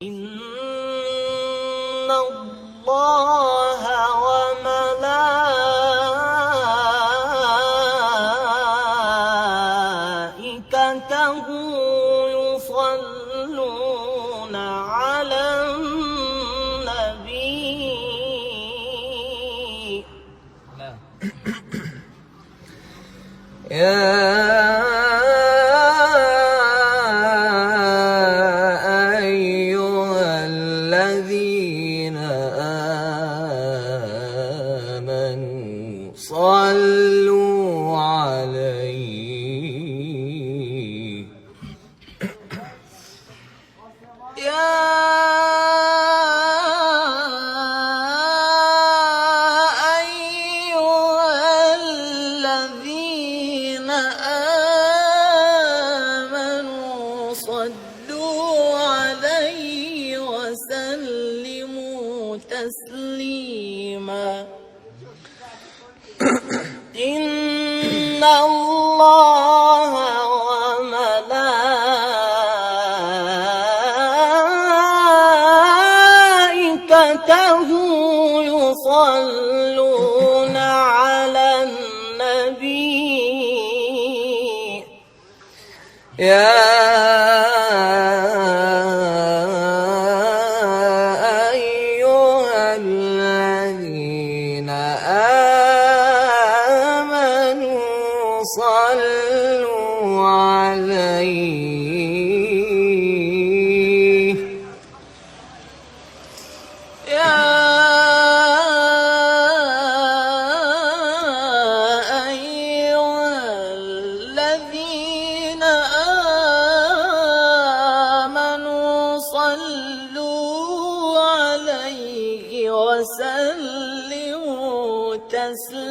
إن الله وملائكته يصلون على النبي يا أيها الذين آمنوا صلوا عليه صلوا عليه وسلموا تسليما إن الله وملائكته يصلون على النبي يا أيها الذين آمنوا صلوا عليه يا أيها الذين آمنوا صلوا عليه وسلموا تسليما